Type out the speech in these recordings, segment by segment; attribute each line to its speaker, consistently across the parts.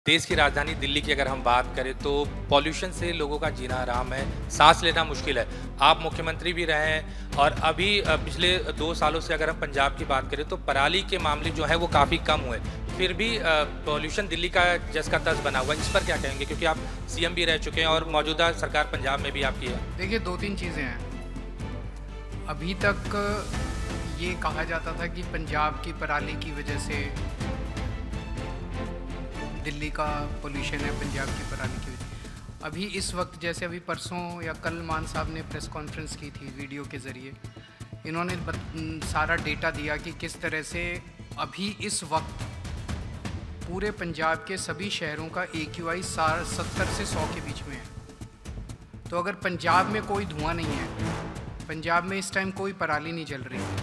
Speaker 1: देश की राजधानी दिल्ली की अगर हम बात करें तो पॉल्यूशन से लोगों का जीना आराम है, सांस लेना मुश्किल है। आप मुख्यमंत्री भी रहे हैं और अभी पिछले 2 सालों से अगर हम पंजाब की बात करें तो पराली के मामले जो है वो काफ़ी कम हुए। फिर भी पॉल्यूशन दिल्ली का जस का तस बना हुआ है। इस पर क्या कहेंगे? क्योंकि आप सीएम भी रह चुके हैं और मौजूदा सरकार पंजाब में भी आपकी है।
Speaker 2: देखिए 2-3 चीज़ें हैं। अभी तक ये कहा जाता था कि पंजाब की पराली की वजह से दिल्ली का पोल्यूशन है, पंजाब की पराली की वजह। अभी इस वक्त जैसे अभी परसों या कल मान साहब ने प्रेस कॉन्फ्रेंस की थी वीडियो के ज़रिए, इन्होंने सारा डेटा दिया कि किस तरह से अभी इस वक्त पूरे पंजाब के सभी शहरों का AQI 70 से 100 के बीच में है। तो अगर पंजाब में कोई धुआं नहीं है, पंजाब में इस टाइम कोई पराली नहीं जल रही है,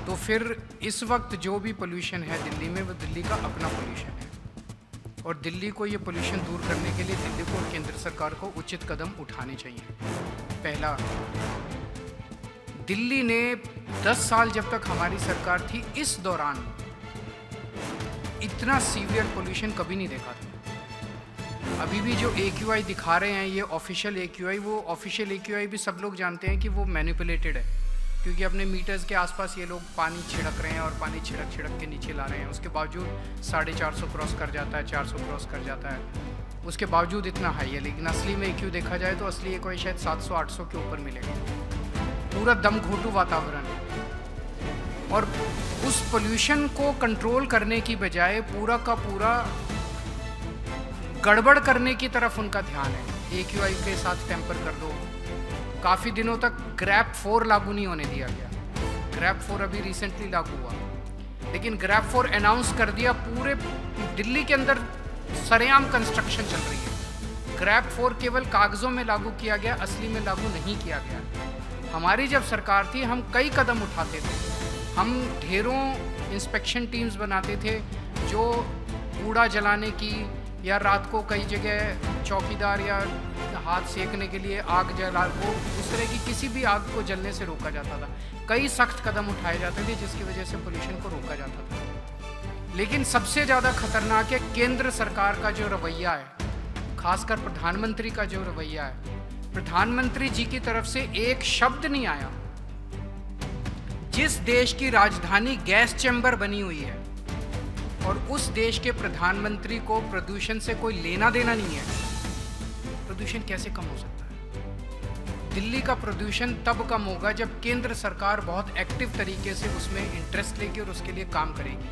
Speaker 2: तो फिर इस वक्त जो भी पोल्यूशन है दिल्ली में वो दिल्ली का अपना पोल्यूशन है। और दिल्ली को ये पोल्यूशन दूर करने के लिए दिल्ली को और केंद्र सरकार को उचित कदम उठाने चाहिए। पहला, दिल्ली ने 10 साल जब तक हमारी सरकार थी, इस दौरान इतना सीवियर पोल्यूशन कभी नहीं देखा था। अभी भी जो AQI दिखा रहे हैं ये ऑफिशियल AQI, वो ऑफिशियल AQI भी सब लोग जानते हैं कि वो मैनिपुलेटेड है, क्योंकि अपने मीटर्स के आसपास ये लोग पानी छिड़क रहे हैं और पानी छिड़क छिड़क के नीचे ला रहे हैं। उसके बावजूद 450 क्रॉस कर जाता है, 400 क्रॉस कर जाता है, उसके बावजूद इतना हाई है। लेकिन असली में AQ देखा जाए तो असली AQI शायद 700-800 के ऊपर मिलेगा। पूरा दम घोटू वातावरण है और उस पोल्यूशन को कंट्रोल करने की बजाय पूरा का पूरा गड़बड़ करने की तरफ उनका ध्यान है। AQI के साथ टेम्पर कर दो। काफ़ी दिनों तक ग्रैप 4 लागू नहीं होने दिया गया। ग्रैप 4 अभी रिसेंटली लागू हुआ, लेकिन ग्रैप 4 अनाउंस कर दिया। पूरे दिल्ली के अंदर सरेआम कंस्ट्रक्शन चल रही है। ग्रैप 4 केवल कागज़ों में लागू किया गया, असली में लागू नहीं किया गया। हमारी जब सरकार थी हम कई कदम उठाते थे। हम ढेरों इंस्पेक्शन टीम्स बनाते थे जो कूड़ा जलाने की या रात को कई जगह चौकीदार या हाथ सेकने के लिए आग जला, वो उस तरह की किसी भी आग को जलने से रोका जाता था। कई सख्त कदम उठाए जाते थे जिसकी वजह से पोल्यूशन को रोका जाता था। लेकिन सबसे ज़्यादा खतरनाक है केंद्र सरकार का जो रवैया है, खासकर प्रधानमंत्री का जो रवैया है। प्रधानमंत्री जी की तरफ से एक शब्द नहीं आया। जिस देश की राजधानी गैस चैम्बर बनी हुई है और उस देश के प्रधानमंत्री को प्रदूषण से कोई लेना देना नहीं है, प्रदूषण कैसे कम हो सकता है? दिल्ली का प्रदूषण तब कम होगा जब केंद्र सरकार बहुत एक्टिव तरीके से उसमें इंटरेस्ट लेगी और उसके लिए काम करेगी।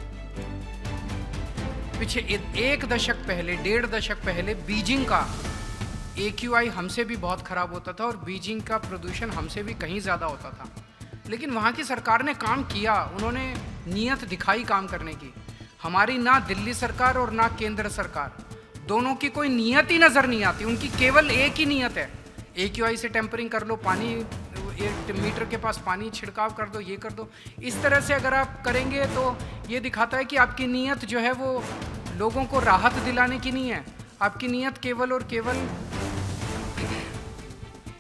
Speaker 2: पीछे 1 दशक पहले, 1.5 दशक पहले बीजिंग का AQI हमसे भी बहुत खराब होता था और बीजिंग का प्रदूषण हमसे भी कहीं ज़्यादा होता था। लेकिन वहाँ की सरकार ने काम किया, उन्होंने नीयत दिखाई काम करने की। हमारी ना दिल्ली सरकार और ना केंद्र सरकार, दोनों की कोई नीयत ही नज़र नहीं आती। उनकी केवल एक ही नीयत है, AQI से टेम्परिंग कर लो, पानी 1 मीटर के पास पानी छिड़काव कर दो, ये कर दो। इस तरह से अगर आप करेंगे तो ये दिखाता है कि आपकी नीयत जो है वो लोगों को राहत दिलाने की नहीं है। आपकी नीयत केवल और केवल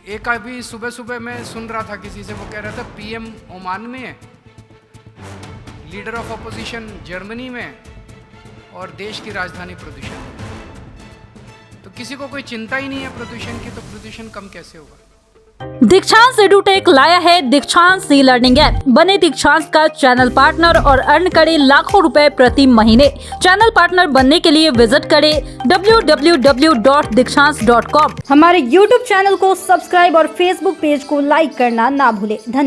Speaker 2: एक अभी सुबह सुबह मैं सुन रहा था किसी से, वो कह रहा था PM ओमान में है, लीडर ऑफ अपोजिशन जर्मनी में और देश की राजधानी प्रदूषण। तो किसी को कोई चिंता ही नहीं है प्रदूषण की, तो प्रदूषण कम कैसे होगा?
Speaker 3: दीक्षांत एडुटेक लाया है दीक्षांत ई-लर्निंग ऐप। बने दीक्षांत का चैनल पार्टनर और अर्न करें लाखों रुपए प्रति महीने। चैनल पार्टनर बनने के लिए विजिट करें www.dikshans.com।
Speaker 4: हमारे YouTube चैनल को सब्सक्राइब और Facebook पेज को लाइक करना ना भूलें। धन्यवाद।